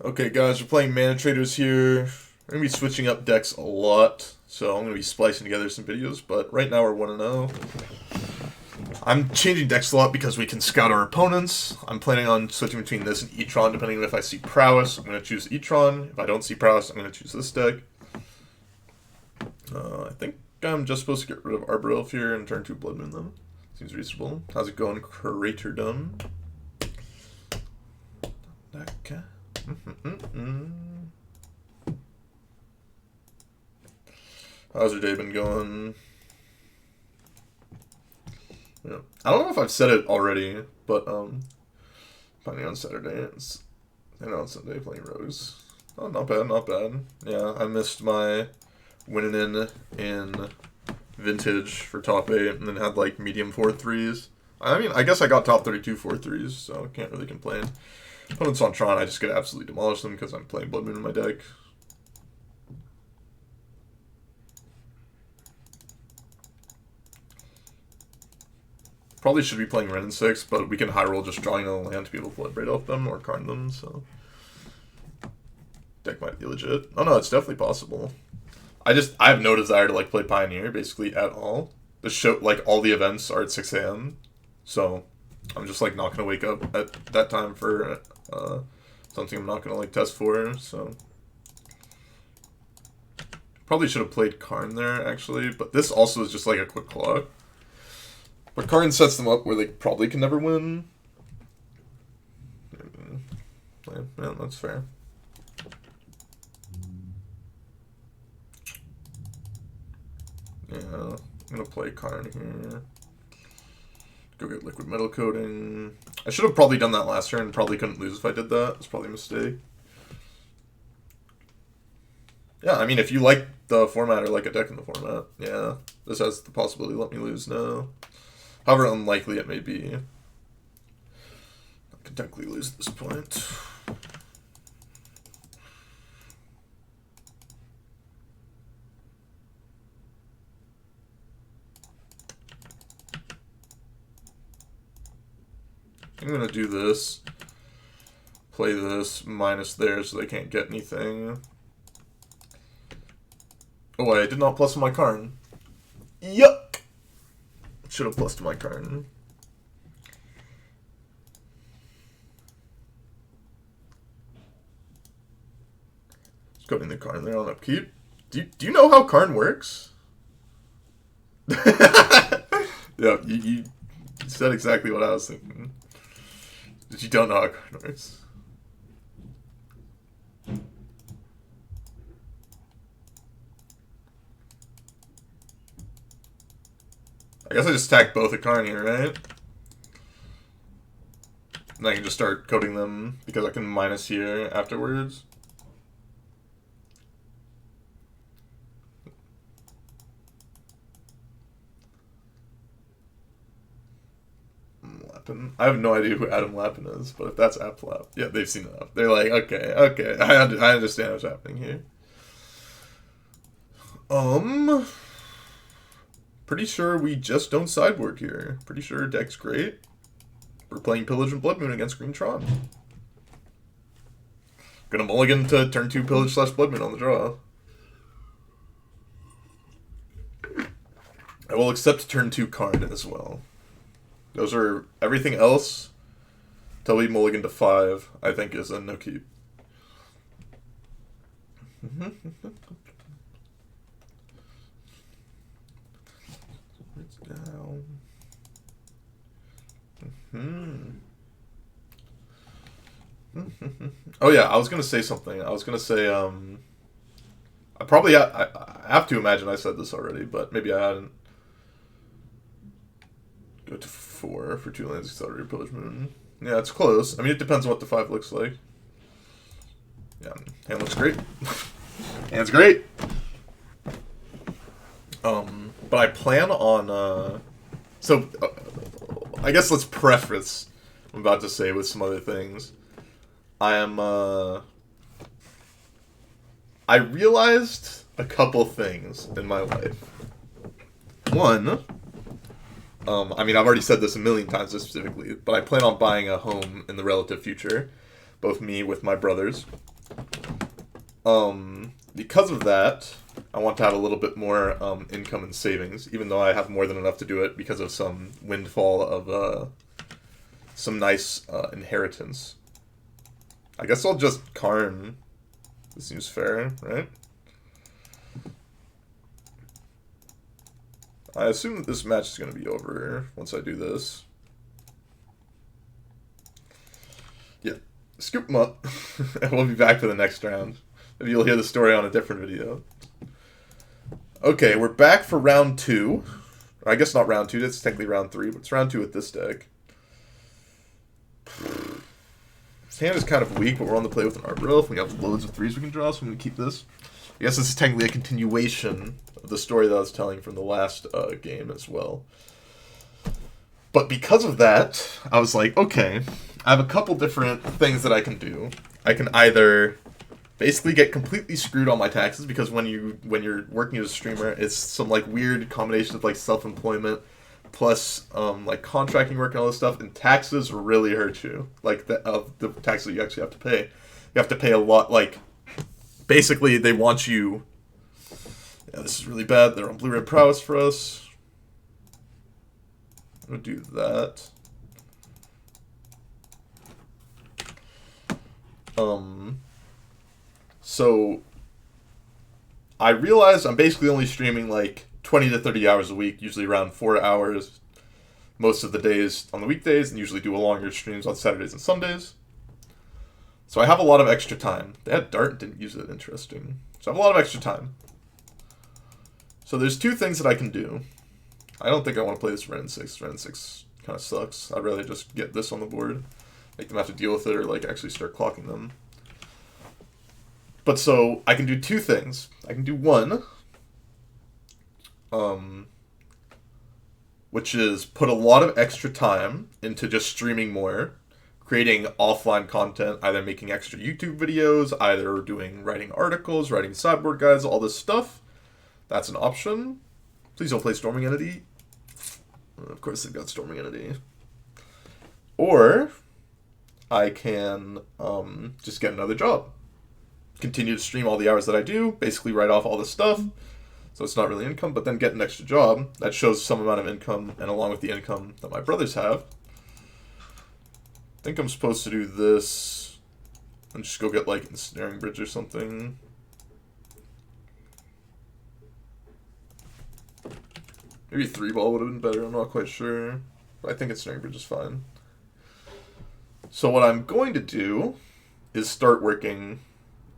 Okay, guys, we're playing Mana Traders here. We're going to be switching up decks a lot, so I'm going to be splicing together some videos, but right now we're 1-0. I'm changing decks a lot because we can scout our opponents. I'm planning on switching between this and e-tron, depending on if I see prowess. I'm going to choose e-tron. If I don't see prowess, I'm going to choose this deck. I think I'm just supposed to get rid of Arbor Elf here and turn 2 Blood Moon, though. Seems reasonable. How's it going, Craterdom? Okay. How's your day been going? Yeah. I don't know if I've said it already, but playing on Saturday, and on Sunday playing Rose. Oh, not bad, not bad. Yeah, I missed my winning in Vintage for top 8, and then had like medium 4-3s. I mean, I guess I got top 32 4-3s, so I can't really complain. Opponents on Tron, I just get to absolutely demolish them because I'm playing Blood Moon in my deck. Probably should be playing Ren in 6, but we can high roll just drawing a land to be able to Blood Braid off them or Karn them, so deck might be legit. Oh no, it's definitely possible. I have no desire to like play Pioneer basically at all. The show, like all the events are at 6 AM, so I'm just like not gonna wake up at that time for something I'm not gonna like test for. So probably should have played Karn there actually, but this also is just like a quick clock. But Karn sets them up where they probably can never win. Yeah, that's fair. Yeah, I'm gonna play Karn here. Go get liquid metal coating. I should have probably done that last turn. Probably couldn't lose if I did that. It's probably a mistake. Yeah, I mean, if you like the format or like a deck in the format, yeah, this has the possibility to let me lose now. However unlikely it may be. I could technically lose at this point. I'm going to do this. Play this minus there so they can't get anything. Oh, I did not plus my Karn. Yuck! Should have plus to my Karn. Just coding the Karn there on upkeep. Do you know how Karn works? Yeah, you said exactly what I was thinking. You don't know how Karn works. I guess I just stack both a Karn here, right? And I can just start coding them because I can minus here afterwards. I have no idea who Adam Lappin is, but if that's Applap, yeah, they've seen it up. They're like, okay, I understand what's happening here. Pretty sure we just don't sideboard here. Pretty sure deck's great. We're playing Pillage and Blood Moon against Green Tron. Gonna mulligan to turn 2 Pillage / Blood Moon on the draw. I will accept turn 2 Karn as well. Those are everything else. Till we mulligan to 5, I think is a no keep. It's down. Oh yeah, I was gonna say something. I was gonna say I have to imagine I said this already, but maybe I hadn't. Go to 4 for 2 lands, accelerated Pillage Moon. Yeah, it's close. I mean, it depends on what the 5 looks like. Yeah, hand looks great. Hand's great. But I plan on, I guess let's preface what I'm about to say with some other things. I realized a couple things in my life. One, I mean, I've already said this a million times specifically, but I plan on buying a home in the relative future. Both me with my brothers. Because of that, I want to have a little bit more income and savings, even though I have more than enough to do it because of some windfall of some nice inheritance. I guess I'll just Karn. This seems fair, right? I assume that this match is going to be over once I do this. Yeah, scoop them up, and we'll be back for the next round. Maybe you'll hear the story on a different video. Okay, we're back for round 2. Or I guess not round 2, that's technically round 3, but it's round 2 with this deck. This hand is kind of weak, but we're on the play with an Arbor Elf. We have loads of 3s we can draw, so I'm going to keep this. I guess this is technically a continuation of the story that I was telling from the last game as well. But because of that, I was like, okay, I have a couple different things that I can do. I can either basically get completely screwed on my taxes, because when you're working as a streamer, it's some like weird combination of like self-employment plus like contracting work and all this stuff, and taxes really hurt you. Like the taxes that you actually have to pay. You have to pay a lot. Like basically they want you. Yeah, this is really bad. They're on blue-red prowess for us. I'm gonna do that. So I realized I'm basically only streaming like 20 to 30 hours a week, usually around 4 hours most of the days on the weekdays, and usually do longer streams on Saturdays and Sundays. So I have a lot of extra time. They had Dart, didn't use it, interesting. So I have a lot of extra time. So there's two things that I can do. I don't think I want to play this Ren 6. Ren 6 kind of sucks. I'd rather just get this on the board, make them have to deal with it, or like actually start clocking them. But so I can do two things. I can do one, which is put a lot of extra time into just streaming more, creating offline content, either making extra YouTube videos, either writing articles, writing sideboard guides, all this stuff. That's an option. Please don't play Storming Entity. Of course they've got Storming Entity. Or I can just get another job. Continue to stream all the hours that I do, basically write off all the stuff, so it's not really income, but then get an extra job that shows some amount of income, and along with the income that my brothers have. I think I'm supposed to do this and just go get like Ensnaring Bridge or something. Maybe 3-ball would have been better, I'm not quite sure. But I think Ensnaring Bridge is fine. So what I'm going to do is start working.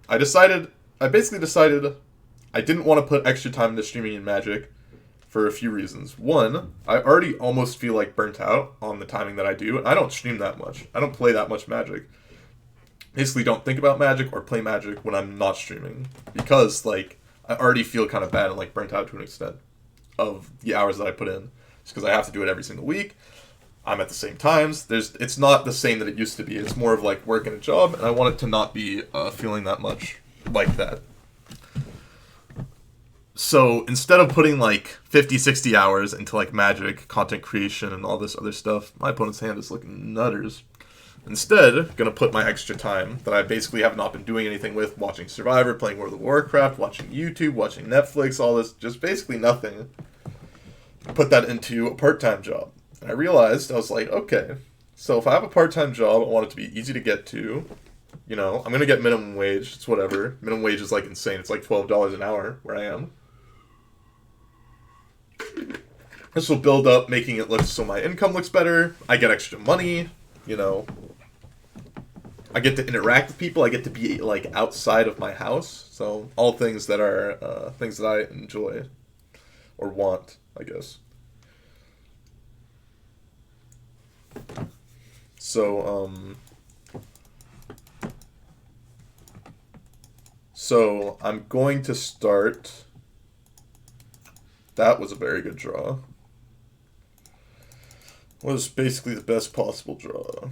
I basically decided I didn't want to put extra time into streaming in Magic for a few reasons. One, I already almost feel like burnt out on the timing that I do, and I don't stream that much. I don't play that much Magic. Basically don't think about Magic or play Magic when I'm not streaming, because like I already feel kind of bad and like burnt out to an extent of the hours that I put in, just because I have to do it every single week. I'm at the same times. It's not the same that it used to be. It's more of like work and a job, and I want it to not be feeling that much like that. So instead of putting like 50, 60 hours into like Magic, content creation, and all this other stuff, my opponent's hand is looking nutters. Instead, gonna put my extra time that I basically have not been doing anything with, watching Survivor, playing World of Warcraft, watching YouTube, watching Netflix, all this, just basically nothing. Put that into a part-time job. And I realized, I was like, okay, so if I have a part-time job, I want it to be easy to get to. You know, I'm going to get minimum wage. It's whatever. Minimum wage is like insane. It's like $12 an hour where I am. This will build up, making it look so my income looks better. I get extra money, you know. I get to interact with people. I get to be like outside of my house. So all things that are things that I enjoy or want, I guess. So I'm going to start. That was a very good draw. Was basically the best possible draw.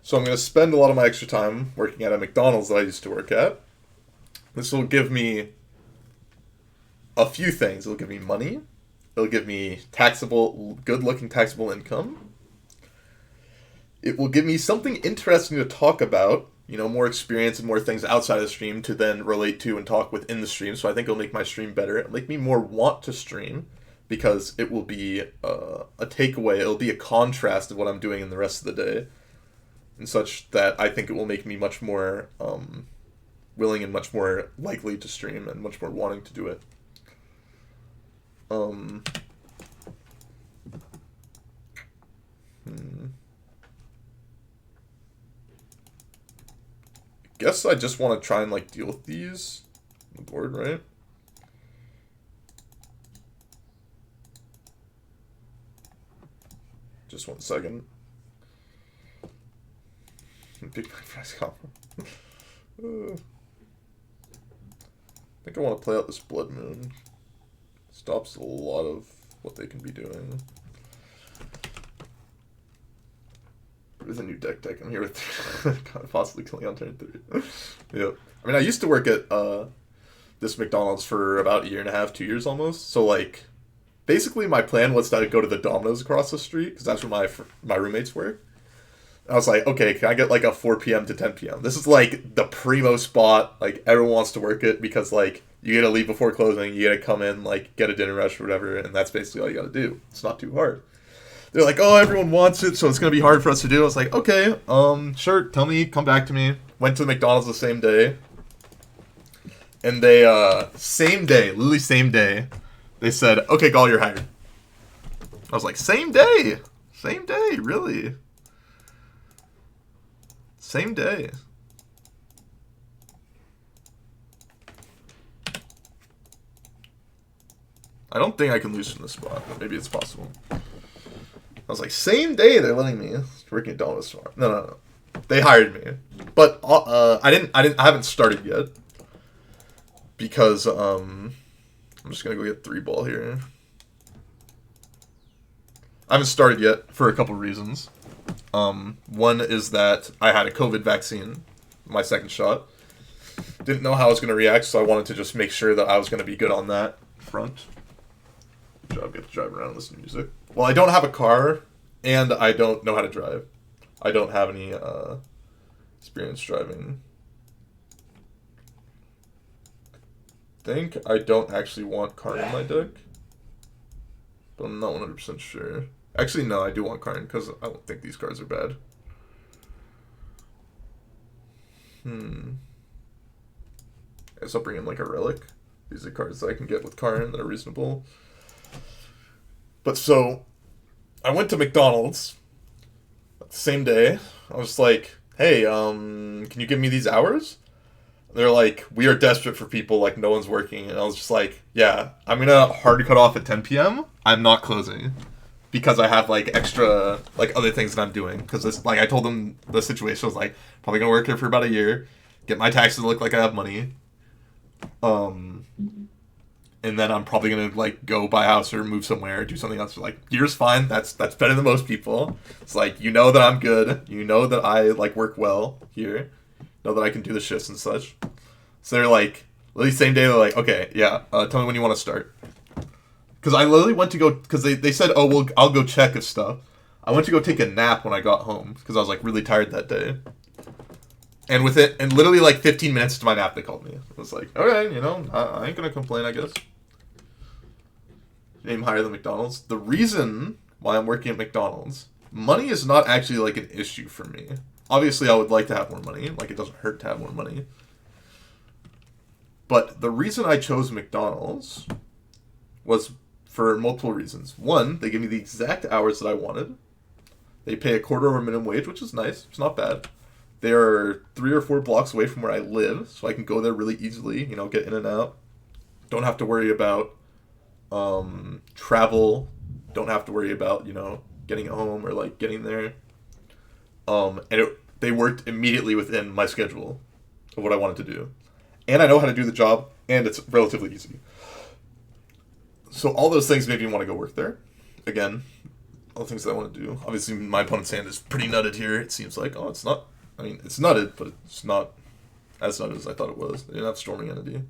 So I'm going to spend a lot of my extra time working at a McDonald's that I used to work at. This will give me a few things. It'll give me money. It'll give me taxable, good-looking taxable income. It will give me something interesting to talk about, you know, more experience and more things outside of the stream to then relate to and talk within the stream. So I think it'll make my stream better. It'll make me more want to stream because it will be a takeaway. It'll be a contrast of what I'm doing in the rest of the day, and such that I think it will make me much more willing and much more likely to stream and much more wanting to do it. Guess I just want to try and like deal with these on the board, right? Just 1 second. Big price combo. I think I want to play out this Blood Moon. Stops a lot of what they can be doing. There's a new deck. I'm here with possibly killing on turn 3. Yep. I mean, I used to work at this McDonald's for about 1.5 years, 2 years almost. So like, basically my plan was to go to the Domino's across the street because that's where my roommates work. I was like, okay, can I get like a 4 p.m. to 10 p.m.? This is like the primo spot. Like everyone wants to work it because like you get to leave before closing, you get to come in, like get a dinner rush or whatever, and that's basically all you got to do. It's not too hard. They're like, oh, everyone wants it, so it's gonna be hard for us to do. I was like, okay, sure, tell me, come back to me. Went to the McDonald's the same day, and they same day, literally same day, they said, okay, Gall, you're hired. I was like, same day, really? Same day. I don't think I can lose from this spot, but maybe it's possible. I was like, same day they're letting me working at Domino's tomorrow. No. They hired me. But I haven't started yet. Because I'm just gonna go get 3-ball here. I haven't started yet for a couple reasons. One is that I had a COVID vaccine, my second shot. Didn't know how I was going to react, so I wanted to just make sure that I was going to be good on that front. Good job, get to drive around and listen to music. Well, I don't have a car, and I don't know how to drive. I don't have any experience driving. I think I don't actually want Karn in my deck, but I'm not 100% sure. Actually, no, I do want Karn, because I don't think these cards are bad. I guess I'll bring in, like, a Relic. These are cards that I can get with Karn that are reasonable. But, so, I went to McDonald's the same day. I was like, hey, can you give me these hours? They're like, we are desperate for people, like, no one's working. And I was just like, yeah, I'm going to hard cut off at 10 p.m. I'm not closing. Because I have, like, extra, like, other things that I'm doing. Because, like, I told them the situation was, like, probably going to work here for about a year. Get my taxes to look like I have money. And then I'm probably going to, like, go buy a house or move somewhere or do something else. Like, year's fine. That's better than most people. It's like, you know that I'm good. You know that I, like, work well here. Know that I can do the shifts and such. So they're like, literally same day, they're like, okay, yeah, tell me when you want to start. Because I literally went to go, because they said, oh, well, I'll go check if stuff. I went to go take a nap when I got home, because I was, like, really tired that day. And and literally, like, 15 minutes into my nap, they called me. I was like, okay, you know, I ain't gonna complain, I guess. Name higher than McDonald's. The reason why I'm working at McDonald's, money is not actually, like, an issue for me. Obviously, I would like to have more money. Like, it doesn't hurt to have more money. But the reason I chose McDonald's was for multiple reasons. One, they give me the exact hours that I wanted. They pay a quarter over minimum wage, which is nice. It's not bad. They are 3 or 4 blocks away from where I live, so I can go there really easily, you know, get in and out. Don't have to worry about travel. Don't have to worry about, you know, getting home or, like, getting there. They worked immediately within my schedule of what I wanted to do. And I know how to do the job, and it's relatively easy. So all those things made me want to go work there. Again, all the things that I want to do. Obviously, my opponent's hand is pretty nutted here. It seems like, oh, it's not. I mean, it's nutted, but it's not as nutted as I thought it was. They didn't have Storming Entity.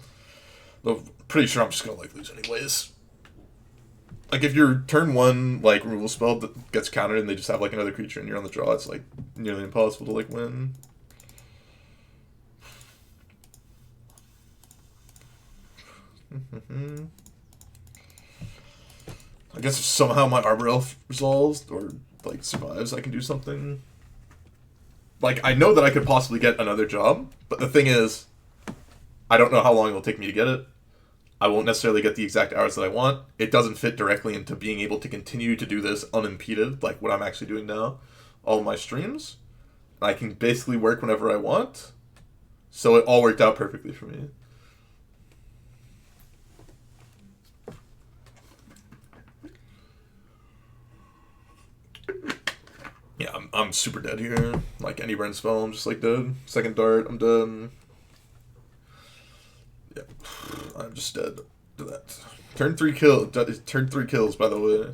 Though, pretty sure I'm just going to, like, lose anyways. Like, if your turn 1, like, removal spell that gets countered and they just have, like, another creature and you're on the draw, it's, like, nearly impossible to, like, win. I guess if somehow my Arbor Elf resolves or, like, survives, I can do something. Like, I know that I could possibly get another job, but the thing is, I don't know how long it will take me to get it. I won't necessarily get the exact hours that I want. It doesn't fit directly into being able to continue to do this unimpeded, like what I'm actually doing now, all my streams. I can basically work whenever I want. So it all worked out perfectly for me. Yeah, I'm super dead here. Like any burn spell, I'm just like dead. Second dart, I'm dead. Yeah, I'm just dead to that. Turn 3 kills, by the way.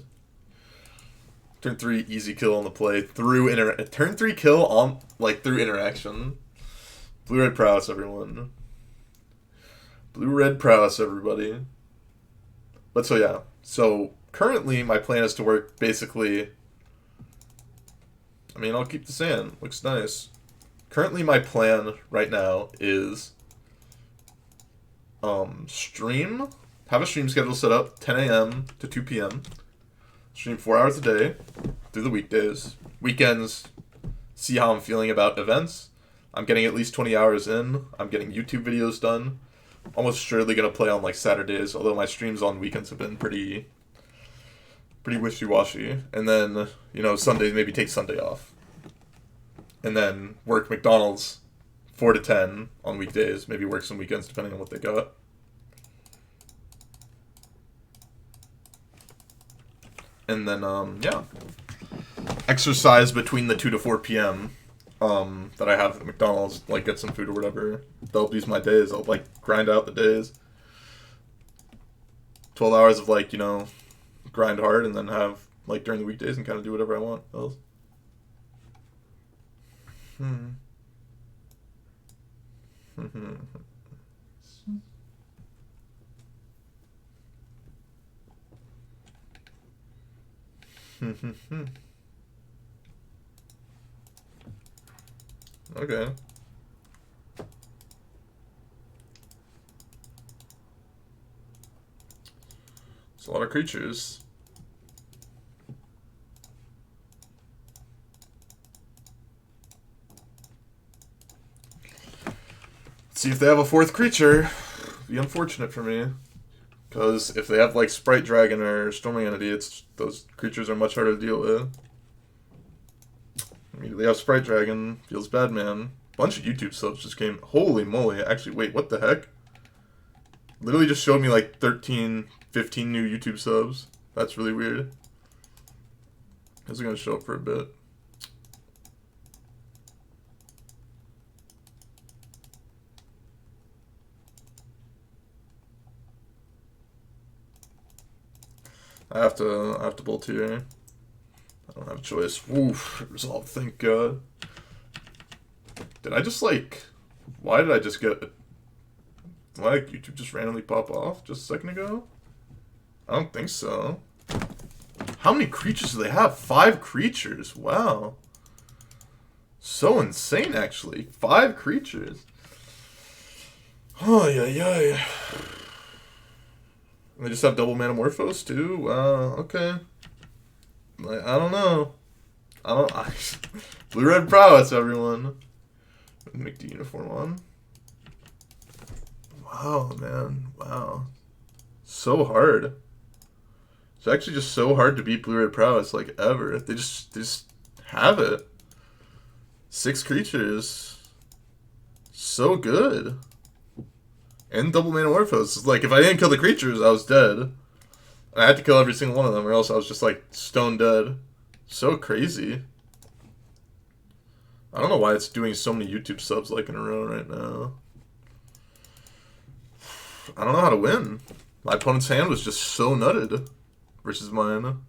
Turn 3 easy kill on the play through turn 3 kill on through interaction. Blue red prowess, everyone. Blue red prowess, everybody. But so yeah, so currently my plan is to work basically. I mean, I'll keep the sand. Looks nice. Currently, my plan right now is stream. Have a stream schedule set up 10 a.m. to 2 p.m. Stream 4 hours a day through the weekdays. Weekends, see how I'm feeling about events. I'm getting at least 20 hours in. I'm getting YouTube videos done. Almost surely going to play on like Saturdays, although my streams on weekends have been pretty wishy-washy. And then, you know, Sundays, maybe take Sunday off. And then work McDonald's 4 to 10 on weekdays. Maybe work some weekends depending on what they got. And then, yeah. Exercise between the 2 to 4 p.m. That I have at McDonald's, like get some food or whatever. That'll be my days. I'll like grind out the days. 12 hours of like, you know, grind hard, and then have like during the weekdays and kind of do whatever I want else. Okay. It's a lot of creatures. See if they have a fourth creature. Be unfortunate for me. Because if they have like Sprite Dragon or Storming Entity, those creatures are much harder to deal with. Immediately have Sprite Dragon. Feels bad, man. Bunch of YouTube subs just came. Holy moly. Actually, wait, what the heck? Literally just showed me like 13, 15 new YouTube subs. That's really weird. Those are going to show up for a bit. I have to bolt here. I don't have a choice. Oof, resolve, thank God. Did I just like... Why did I just get... Like, YouTube just randomly pop off just a second ago? I don't think so. How many creatures do they have? 5 creatures. Wow. So insane, actually. 5 creatures. Oh, yeah. They just have double Manamorphose, too? Wow, okay. Like, I don't know. Blue-red prowess, everyone. Make the uniform on. Wow, man. Wow. So hard. It's actually just so hard to beat blue-red prowess, like, ever. They just have it. 6 creatures. So good. And double Manamorphose. Like, if I didn't kill the creatures, I was dead. I had to kill every single one of them, or else I was just, like, stone dead. So crazy. I don't know why it's doing so many YouTube subs, like, in a row right now. I don't know how to win. My opponent's hand was just so nutted versus mine.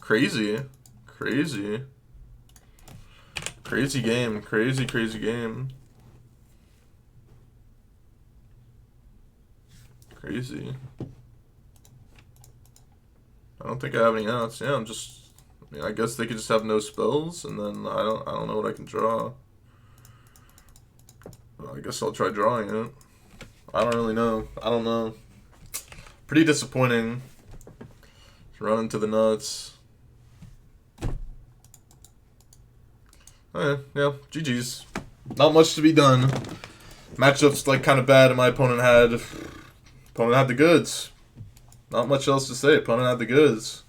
Crazy. Crazy. Crazy game. Crazy game. Crazy. I don't think I have any outs. Yeah, I mean, I guess they could just have no spells, and then I don't know what I can draw. Well, I guess I'll try drawing it. I don't really know. I don't know. Pretty disappointing. Run into the nuts. Okay, yeah, GG's. Not much to be done. Matchup's like kind of bad, and my opponent had the goods. Not much else to say. Opponent had the goods.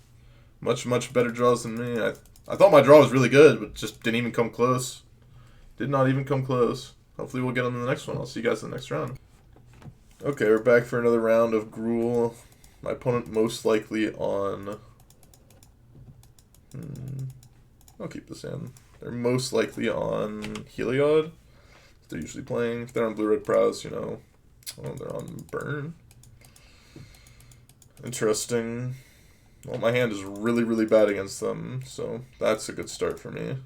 Much better draws than me. I thought my draw was really good, but just didn't even come close. Did not even come close. Hopefully we'll get on to the next one. I'll see you guys in the next round. Okay, we're back for another round of Gruul. My opponent most likely on... I'll keep this in. They're most likely on Heliod. They're usually playing. If they're on blue-red prowess, you know. Oh, they're on burn. Interesting. Well, my hand is really bad against them, so that's a good start for me.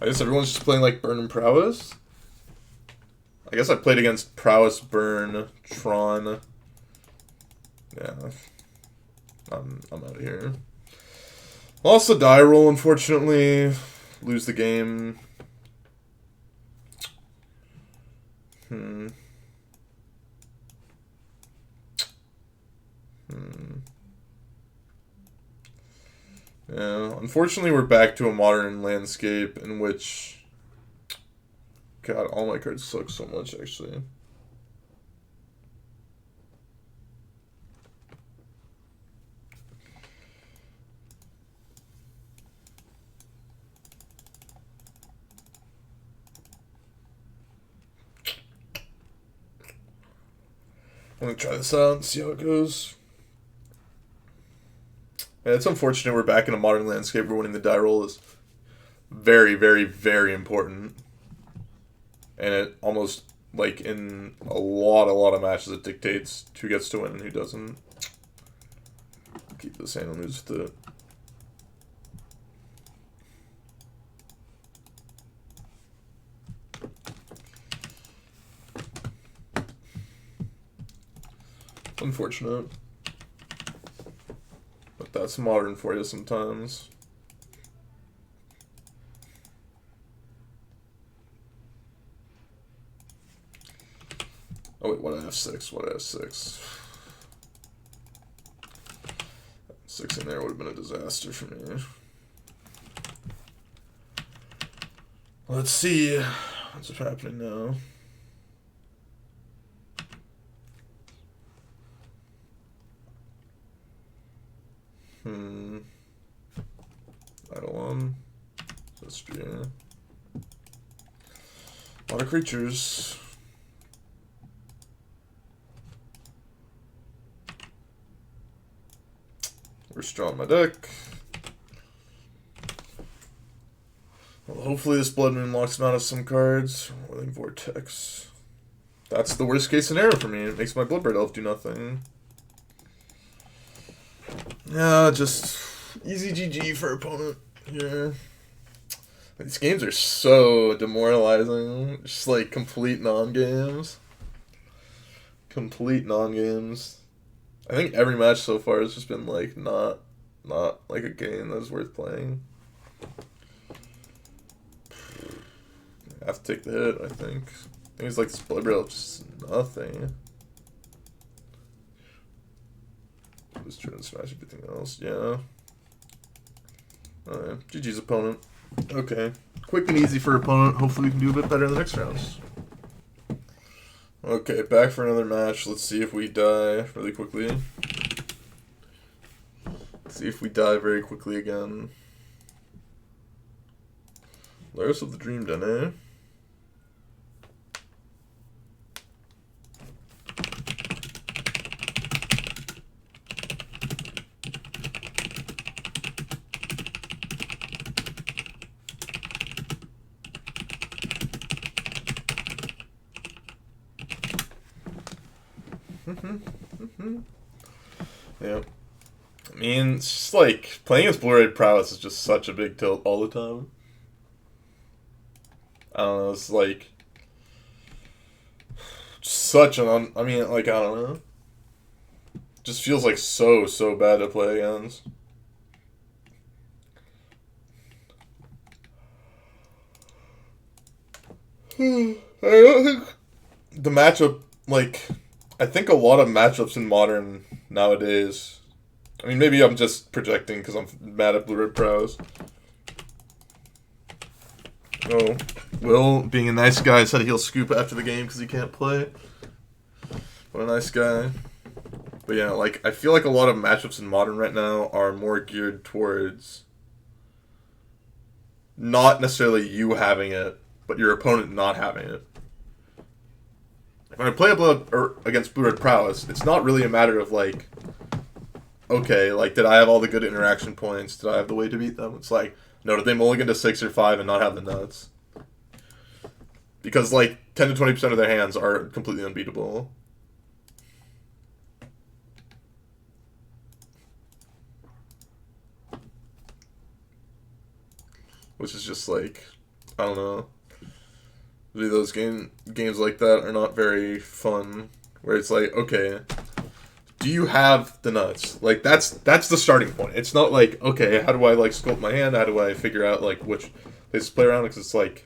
I guess everyone's just playing like burn and prowess. I guess I played against prowess, burn, tron. Yeah, I'm out of here. Lost the die roll, unfortunately. Lose the game. Yeah, unfortunately we're back to a modern landscape in which... God, all my cards suck so much, actually. I'm gonna try this out and see how it goes. Yeah, it's unfortunate we're back in a modern landscape where winning the die roll is very important. And it almost, like, in a lot of matches, it dictates who gets to win and who doesn't. Keep this hand and lose with it. Unfortunate. But that's modern for you sometimes. Oh wait, what I have 6? What I have 6? 6 in there would have been a disaster for me. Let's see what's happening now. Eidolon. Spear. A lot of creatures. We're strong my deck. Well, hopefully this Blood Moon locks him out of some cards. Whirling Vortex. That's the worst case scenario for me. It makes my Bloodbraid Elf do nothing. Yeah, just easy GG for opponent here. These games are so demoralizing. Just like complete non-games. Complete non-games. I think every match so far has just been like not like a game that's worth playing. I have to take the hit, I think. I think it's like this Bloodbraid Elf, just nothing. Just trying to smash everything else, yeah. Alright, GG's opponent. Okay, quick and easy for opponent. Hopefully we can do a bit better in the next rounds. Okay, back for another match. Let's see if we die really quickly. Let's see if we die very quickly again. Laris of the Dream Den, eh? Yeah. I mean, it's just like, playing as blue-red prowess is just such a big tilt all the time. I don't know, it's like, such an, I mean, like, I don't know. Just feels like so bad to play against. I don't think the matchup, like, I think a lot of matchups in Modern nowadays, I mean, maybe I'm just projecting because I'm mad at Blue-Red Pros. Oh, Will, being a nice guy, said he'll scoop after the game because he can't play. What a nice guy. But yeah, like, I feel like a lot of matchups in Modern right now are more geared towards not necessarily you having it, but your opponent not having it. When I play against Blue-Red Prowess, it's not really a matter of, like, okay, like, did I have all the good interaction points? Did I have the way to beat them? It's like, no, did they mulligan to 6 or 5 and not have the nuts? Because, like, 10 to 20% of their hands are completely unbeatable. Which is just, like, I don't know. Those games like that are not very fun. Where it's like, okay, do you have the nuts? Like, that's the starting point. It's not like, okay, how do I, like, sculpt my hand? How do I figure out, like, which place to play around? Because it's like,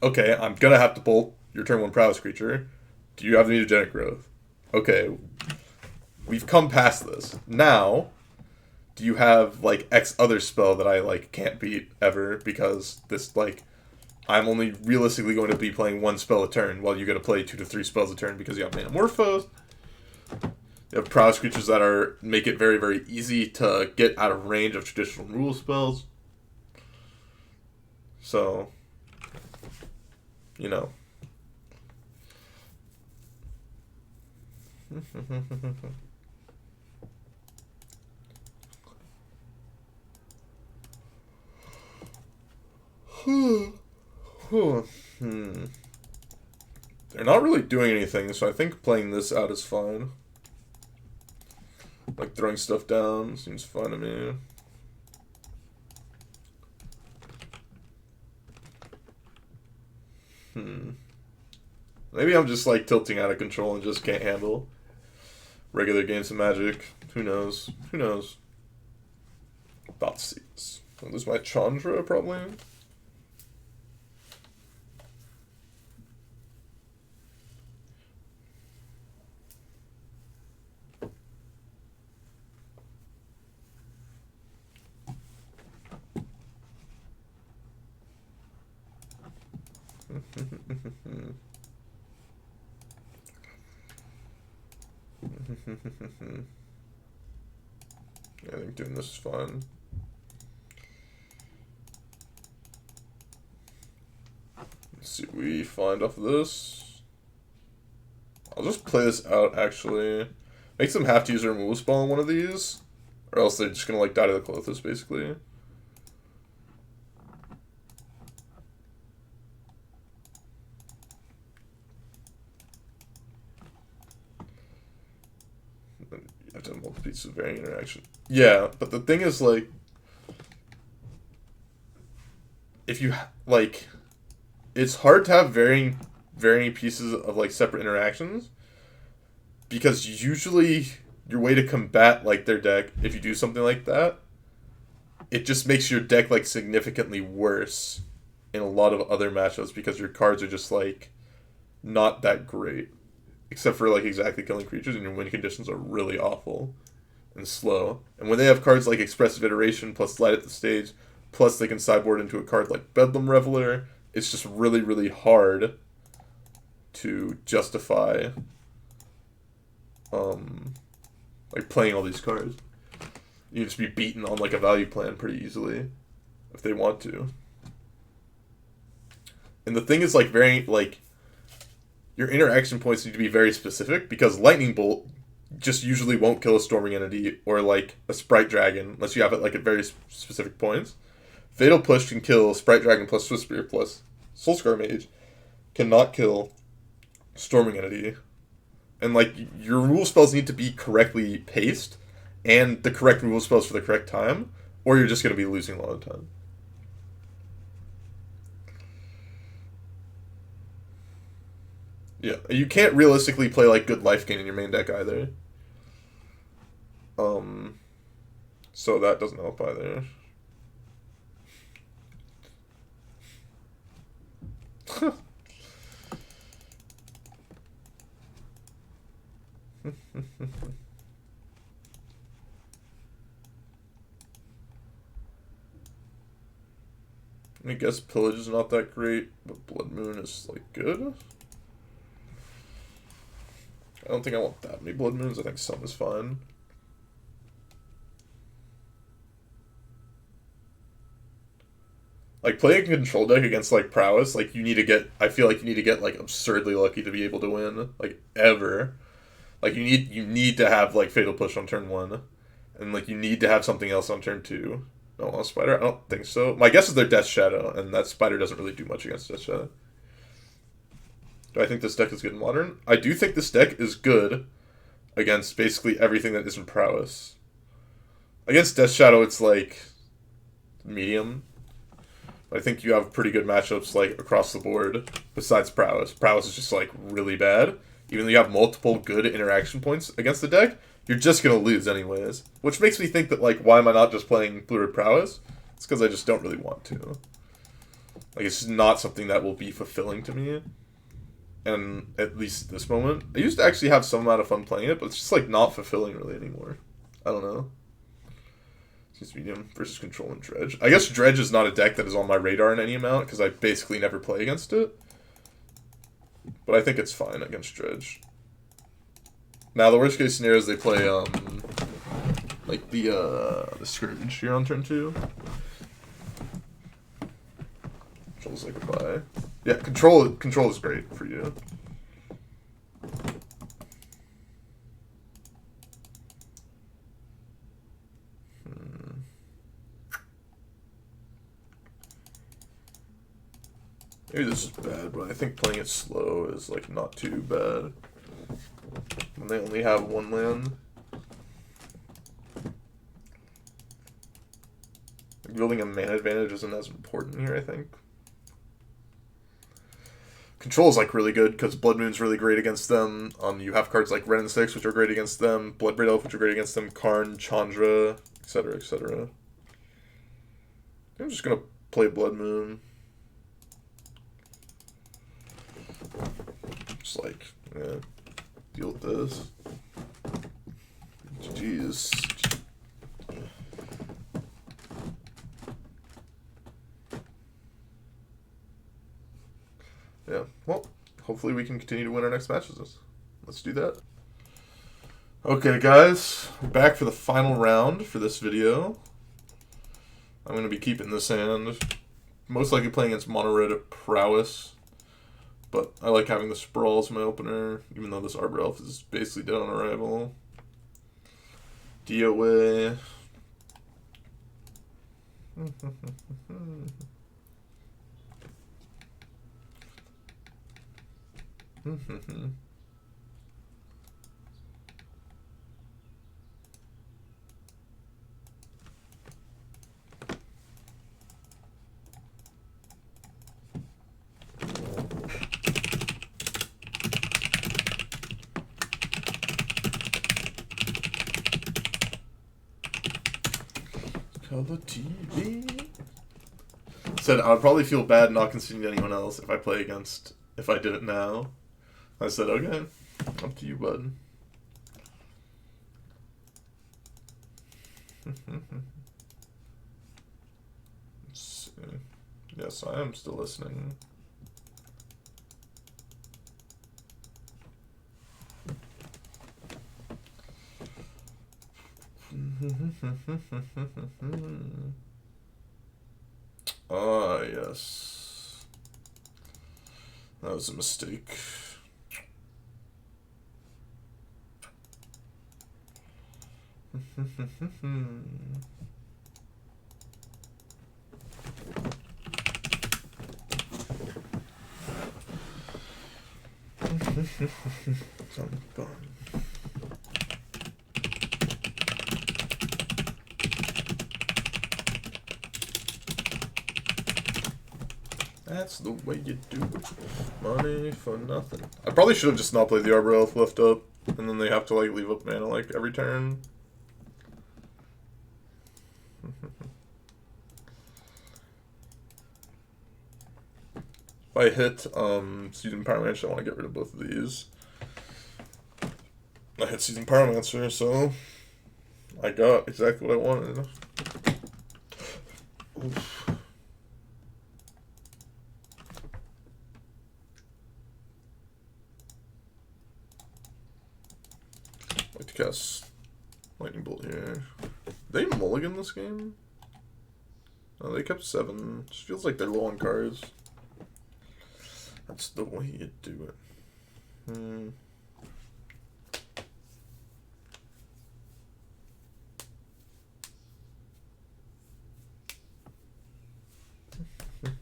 okay, I'm gonna have to bolt your turn 1 prowess creature. Do you have the mutagenic growth? Okay, we've come past this. Now, do you have, like, X other spell that I, like, can't beat ever because this, like, I'm only realistically going to be playing 1 spell a turn while you got to play 2 to 3 spells a turn because you have Metamorphose. You have prowess creatures that make it very easy to get out of range of traditional rule spells. So, you know. They're not really doing anything, so I think playing this out is fine. Like, throwing stuff down seems fine to me. Maybe I'm just, like, tilting out of control and just can't handle regular games of Magic. Who knows? Who knows? Thoughtseize. Well, this is my Chandra, probably. I think doing this is fun. Let's see what we find off of this. I'll just play this out, actually. Makes them have to use a removal spell on one of these, or else they're just gonna, like, die to the Clothis, basically. You have to have multiple pieces of varying interaction. Yeah, but the thing is, like, if you, like, it's hard to have varying pieces of, like, separate interactions, because usually your way to combat, like, their deck, if you do something like that, it just makes your deck, like, significantly worse in a lot of other matchups because your cards are just, like, not that great. Except for, like, exactly killing creatures, and your win conditions are really awful and slow. And when they have cards like Expressive Iteration plus Light at the Stage, plus they can sideboard into a card like Bedlam Reveler, it's just really hard to justify like, playing all these cards. You can just be beaten on, like, a value plan pretty easily if they want to. And the thing is, like, your interaction points need to be very specific, because Lightning Bolt just usually won't kill a Storming Entity or, like, a Sprite Dragon unless you have it, like, at very specific points. Fatal Push can kill Sprite Dragon plus Swift Spear plus Soulscar Mage. Cannot kill Storming Entity. And, like, your removal spells need to be correctly paced and the correct removal spells for the correct time, or you're just going to be losing a lot of time. Yeah, you can't realistically play, like, good life gain in your main deck either. So that doesn't help either. I guess pillage is not that great, but blood moon is like good. I don't think I want that many blood moons. I think some is fine. Like, playing a control deck against, like, prowess, like, you need to get... I feel like you need to get, like, absurdly lucky to be able to win. Like, ever. Like, you need to have, like, Fatal Push on turn 1. And, like, you need to have something else on turn 2. No, on Spider? I don't think so. My guess is they're Death Shadow, and that Spider doesn't really do much against Death Shadow. Do I think this deck is good in Modern? I do think this deck is good against basically everything that isn't prowess. Against Death Shadow, it's, like, medium. I think you have pretty good matchups, like, across the board, besides prowess. Prowess is just, like, really bad. Even though you have multiple good interaction points against the deck, you're just going to lose anyways. Which makes me think that, like, why am I not just playing blue-red prowess? It's because I just don't really want to. Like, it's just not something that will be fulfilling to me. And at least at this moment. I used to actually have some amount of fun playing it, but it's just, like, not fulfilling really anymore. I don't know. It's medium versus control and dredge. I guess dredge is not a deck that is on my radar in any amount, because I basically never play against it. But I think it's fine against dredge. Now, the worst case scenario is they play, like, the Scourge here on turn 2. Control's like a buy. Yeah, control is great for you. Maybe this is bad, but I think playing it slow is, like, not too bad. When they only have one land. Building a mana advantage isn't as important here, I think. Control is, like, really good, because Blood Moon's really great against them. You have cards like Red and 6, which are great against them. Blood Braid Elf, which are great against them. Karn, Chandra, etc., etc. I'm just gonna play Blood Moon. Just, like, yeah, deal with this. Jeez. Yeah, well, hopefully we can continue to win our next matches. Let's do that. Okay, guys, we're back for the final round for this video. I'm going to be keeping this hand. Most likely playing against mono red at prowess. But I like having the Sprawl as my opener, even though this Arbor Elf is basically dead on arrival. DOA. Color TV. Said I would probably feel bad not conceding to anyone else if I did it now. I said, okay, up to you, bud. Let's see. Yes, I am still listening. Ah, yes. That was a mistake. Sounds fun. That's the way you do it. Money for nothing. I probably should have just not played the Arbor Elf lift up, and then they have to, like, leave up mana, like, every turn. If I hit Seasoned Pyromancer, I want to get rid of both of these. I hit Seasoned Pyromancer, so I got exactly what I wanted. Oof. I'd like to cast Lightning Bolt here. They mulligan this game? Oh, they kept 7. Just feels like they're low on cards. That's the way you do it.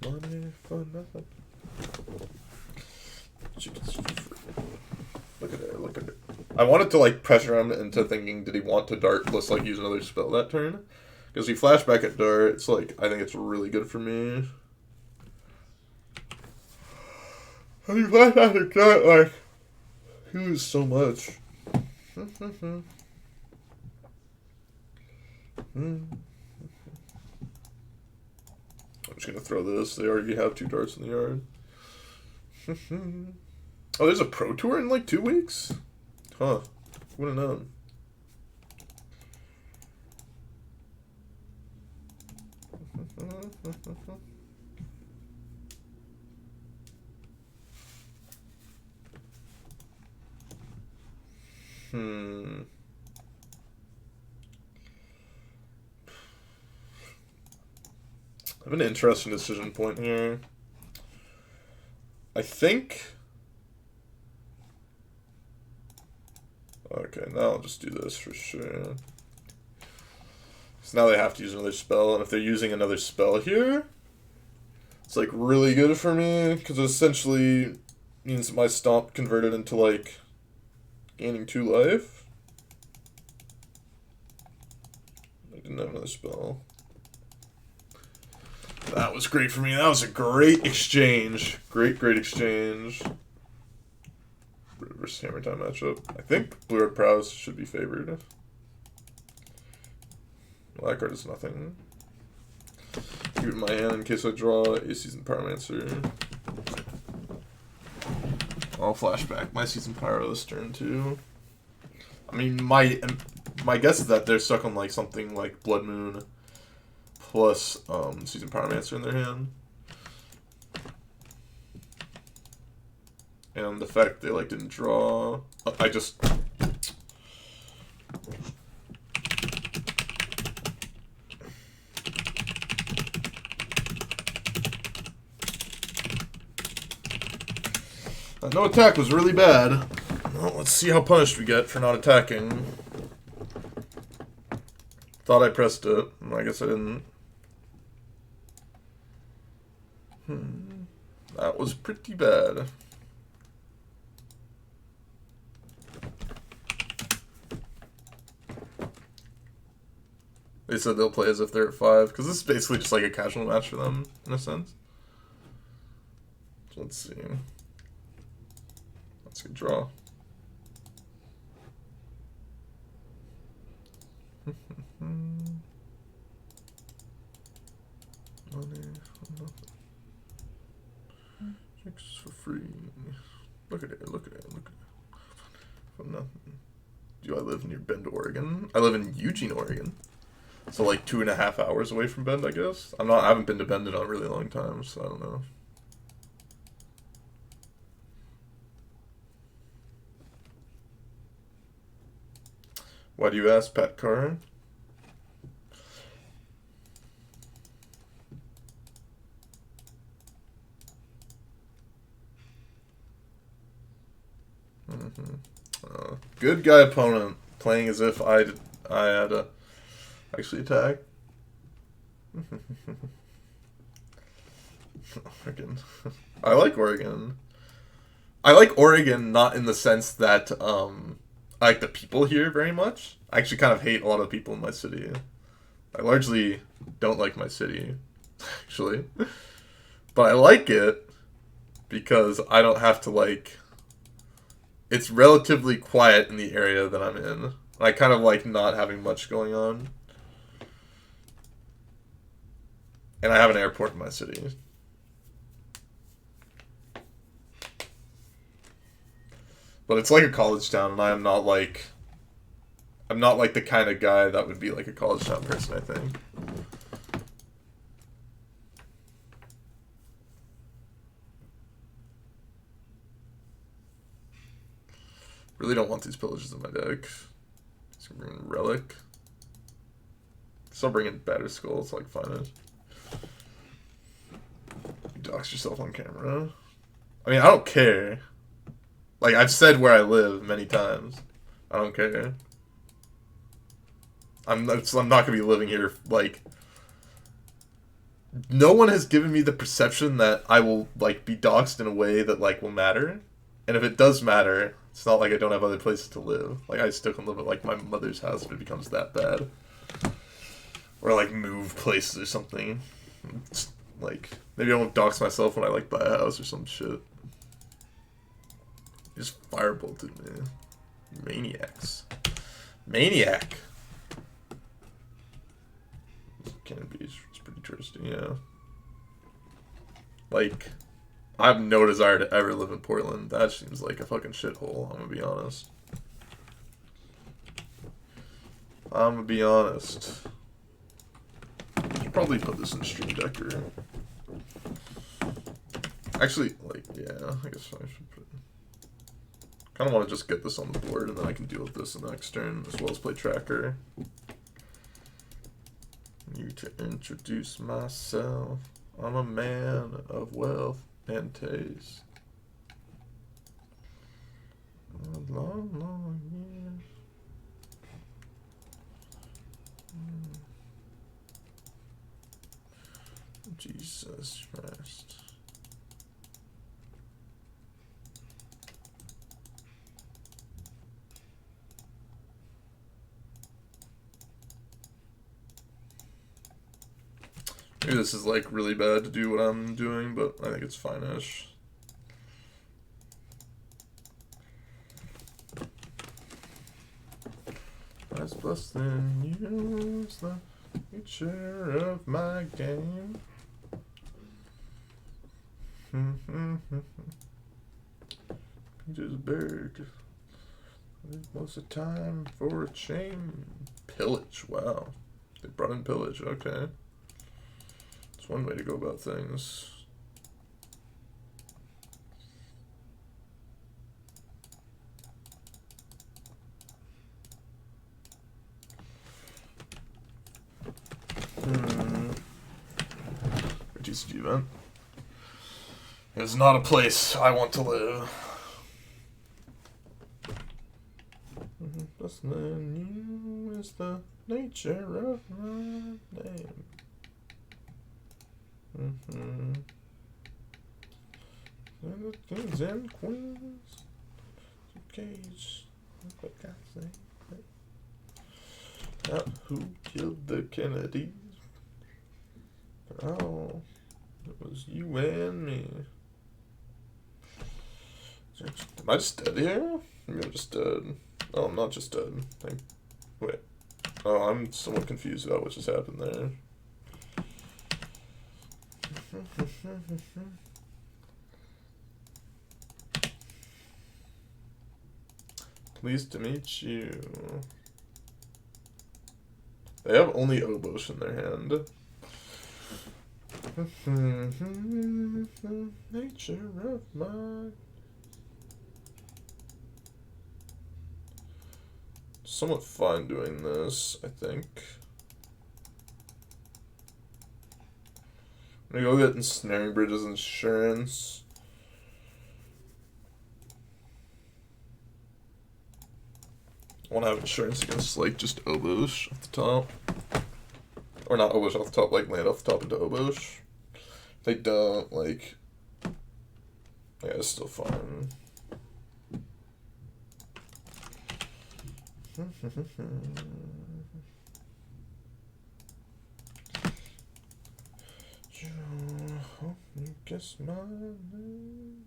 Money for nothing. Look at it, look at it. I wanted to like pressure him into thinking, did he want to dart? Let's like use another spell that turn. Because he flashed back at dart, it's like, I think it's really good for me. How do you flash back at dart? Like, he was so much. I'm just gonna throw this. They already have 2 darts in the yard. Oh, there's a pro tour in like 2 weeks? Huh. Wouldn't have known. I have an interesting decision point here. I think... Okay, now I'll just do this for sure. So now they have to use another spell, and if they're using another spell here, it's like really good for me, because it essentially means that my stomp converted into like gaining 2 life. I didn't have another spell. That was great for me. That was a great exchange. Great exchange. Versus Hammer Time matchup. I think Blue Red Prowess should be favored. Well, that card is nothing. Keep it in my hand in case I draw a Seasoned Pyromancer. I'll flashback my Seasoned Pyro this turn too. I mean, my guess is that they're stuck on like something like Blood Moon plus Seasoned Pyromancer in their hand. And the fact they like didn't draw, I just no attack was really bad. Well, let's see how punished we get for not attacking. Thought I pressed it. I guess I didn't. That was pretty bad. They said they'll play as if they're at 5, because this is basically just like a casual match for them, in a sense. So let's see. That's a good draw. Money for nothing. 6 for free. Look at it, look at it, look at it. For nothing. Do I live near Bend, Oregon? I live in Eugene, Oregon. So like 2.5 hours away from Bend, I guess. I haven't been to Bend in a really long time, so I don't know. Why do you ask, Pat Karn? Good guy opponent playing as if I had to actually attack. Oregon. I like Oregon. I like Oregon not in the sense that I like the people here very much. I actually kind of hate a lot of people in my city. I largely don't like my city, actually. But I like it because I don't have to like... It's relatively quiet in the area that I'm in. I kind of like not having much going on. And I have an airport in my city. But it's like a college town, and I'm not like the kind of guy that would be like a college town person, I think. Really don't want these pillages in my deck. Just gonna bring in Relic. Still bring in Batter Skull, it's like fine. You dox yourself on camera. I mean, I don't care. Like, I've said where I live many times. I don't care. I'm not gonna be living here, like... No one has given me the perception that I will, like, be doxxed in a way that, like, will matter. And if it does matter, it's not like I don't have other places to live. Like, I still can live at, like, my mother's house if it becomes that bad. Or, like, move places or something. It's, like, maybe I won't dox myself when I, like, buy a house or some shit. You just firebolted me. Maniacs. Maniac! Cannon Beach. It's pretty touristy, yeah. Like, I have no desire to ever live in Portland. That seems like a fucking shithole, I'm gonna be honest. I'm gonna be honest. I should probably put this in Stream Decker. Actually, like, yeah, I guess I should put it. Kind of want to just get this on the board, and then I can deal with this in the next turn, as well as play Tracker. Need to introduce myself. I'm a man of wealth and taste. A long, long years. Jesus Christ. Maybe this is like really bad to do what I'm doing, but I think it's fine-ish. Less plus than you is the future of my game. Petersburg. Most of the time for a chain. Pillage, wow. They brought in pillage, okay. It's one way to go about things. Reduced event. It's not a place I want to live. Plus than you is the nature of my name. And the kings and queens. Cage. What can I say? Not who killed the Kennedys. Oh, it was you and me. Am I just dead here? Maybe I'm just dead. Oh, I'm not just dead. Wait. Oh, I'm somewhat confused about what just happened there. Pleased to meet you. They have only oboes in their hand. Nature of my... Somewhat fun doing this, I think. I'm gonna go get ensnaring bridges insurance. I want to have insurance against like just oboes off the top, or not oboes off the top, like land off the top into oboes. If they don't, like, yeah, it's still fine. You guess my name.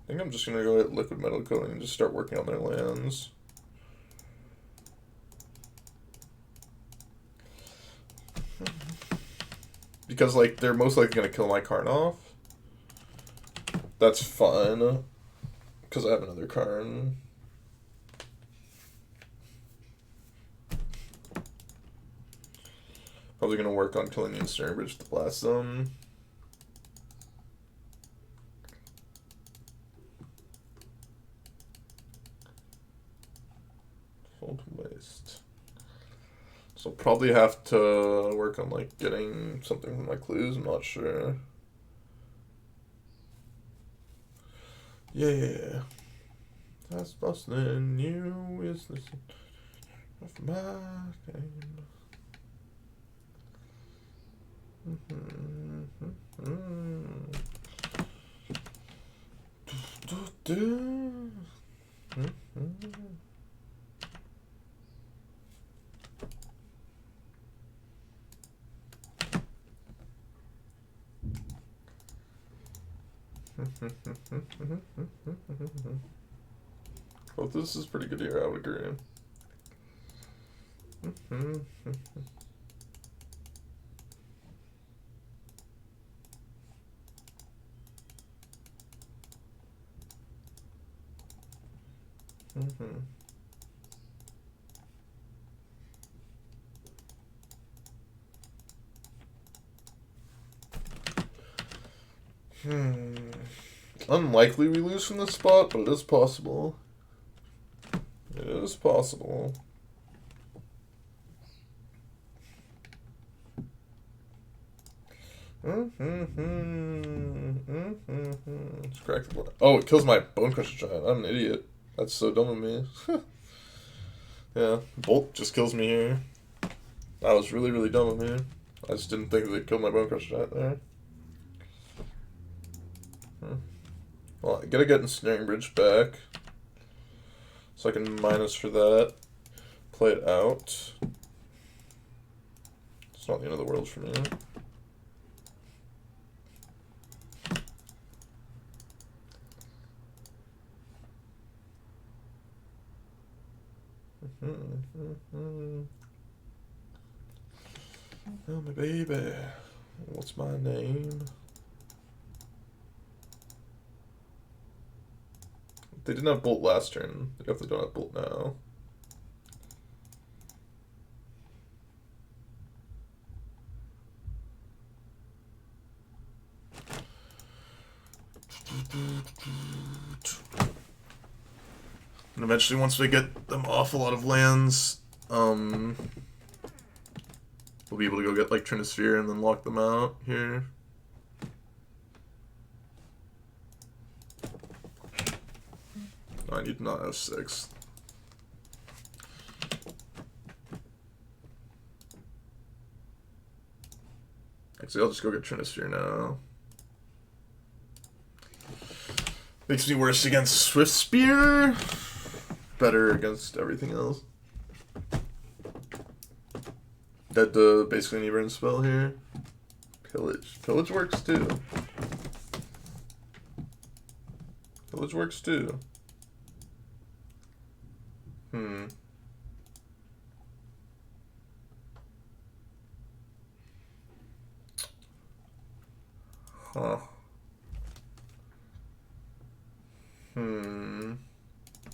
I think I'm just gonna go get liquid metal coating and just start working on their lands. because, like, they're most likely going to kill my Karn off. That's fine. Because I have another Karn. Probably going to work on killing the Ensnaring Bridge to blast them. Fold waste. So I'll probably have to work on, like, getting something from my clues. I'm not sure. Yeah. That's busting you is the of my game. Well, this is pretty good here, I would agree. Unlikely we lose from this spot, but it is possible. It is possible. Let's crack the blood. Oh, it kills my bone crusher giant. I'm an idiot. That's so dumb of me. Yeah, bolt just kills me here. That was really, really dumb of me. I just didn't think they'd kill my bone crusher giant there. Well, I gotta get Ensnaring Bridge back. So I can minus for that. Play it out. It's not the end of the world for me. Oh, my baby. What's my name? They didn't have bolt last turn. They definitely don't have bolt now. And eventually, once we get them off a lot of lands, we'll be able to go get like Trinisphere and then lock them out here. I need not have 6. Actually, I'll just go get Trinisphere now. Makes me worse against Swift Spear. Better against everything else. Dead to basically any burn spell here. Pillage. Pillage works too. Pillage works too. Huh.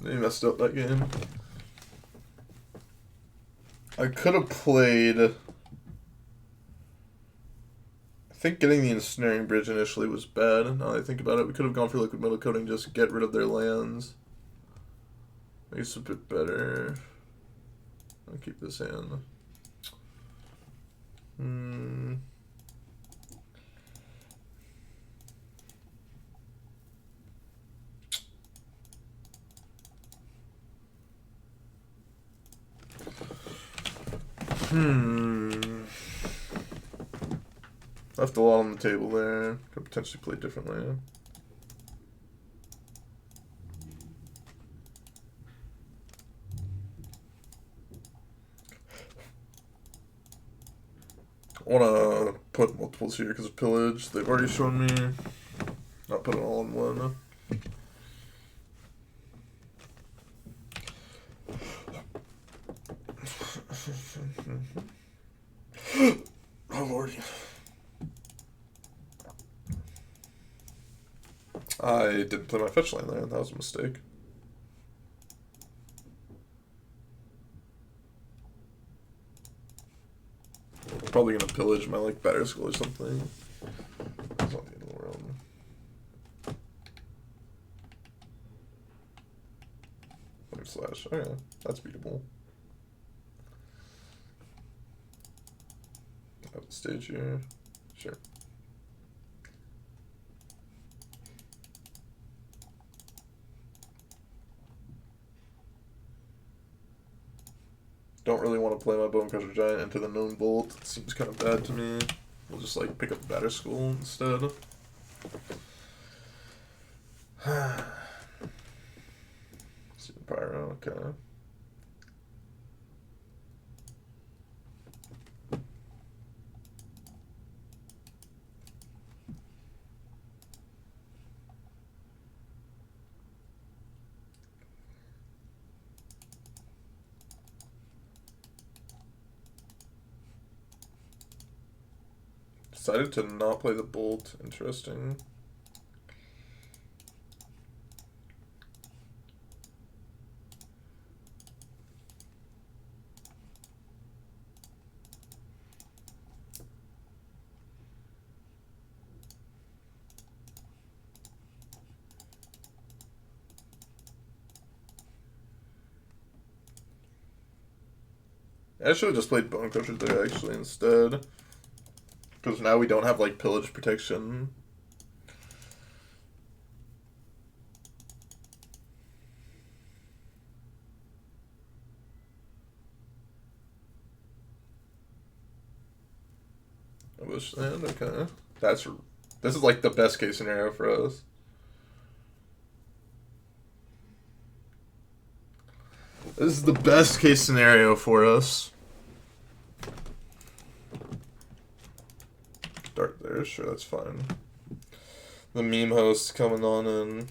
They messed up that game. I could have played... I think getting the Ensnaring Bridge initially was bad. Now that I think about it, we could have gone for Liquid Metal Coating, just get rid of their lands. Makes it a bit better. I'll keep this in. Left a lot on the table there. Could potentially play differently. I want to put multiples here because of Pillage. They've already shown me. Not put it all in one. Oh, Lordy. I didn't play my fetch land there. That was a mistake. Probably gonna pillage my like better school or something. That's not the end of the world. Slash. Oh yeah, that's beatable. Out the stage here. Sure. Don't really want to play my Bone Crusher Giant into the known bolt. It seems kind of bad to me. We'll just like pick up the batter school instead. Pyro, okay. Decided to not play the bolt. Interesting. I should have just played Bone Crusher there actually instead. Because now we don't have like pillage protection. A bushland, okay. This is like the best case scenario for us. This is the best case scenario for us. Start there, sure, that's fine. The meme host coming on in.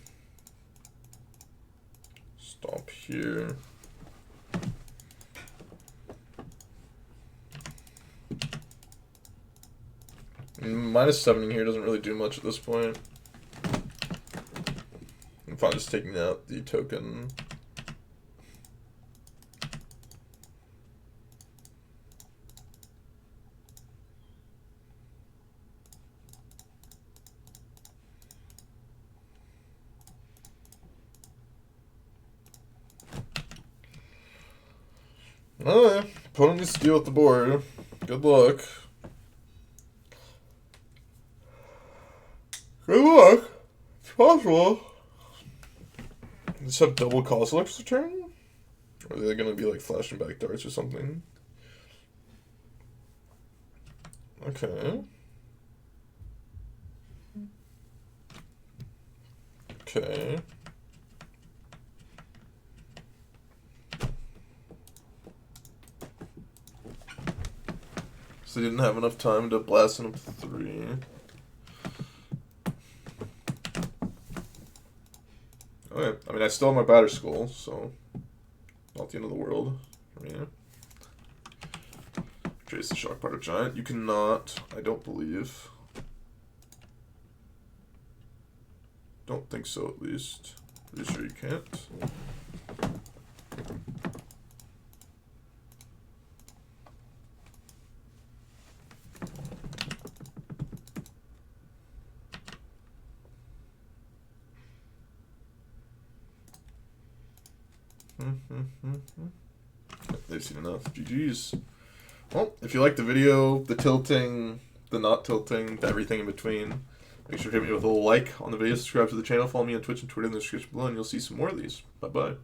Stop here. -7 here doesn't really do much at this point. I'm fine just taking out the token. Alright, opponent needs to deal with the board. Good luck. Good luck. It's possible. Just have double call selects to turn? Or are they gonna be like flashing back darts or something? Okay. Okay. So they didn't have enough time to blast in up 3. Okay, I mean, I still have my batter school, so not the end of the world for me. Trace the shock powder giant. You cannot, I don't believe. Don't think so, at least. Pretty sure you can't. They've seen enough. GG's. Well, if you liked the video, the tilting, the not tilting, everything in between, make sure to hit me with a little like on the video, subscribe to the channel, follow me on Twitch and Twitter in the description below, and you'll see some more of these. Bye-bye.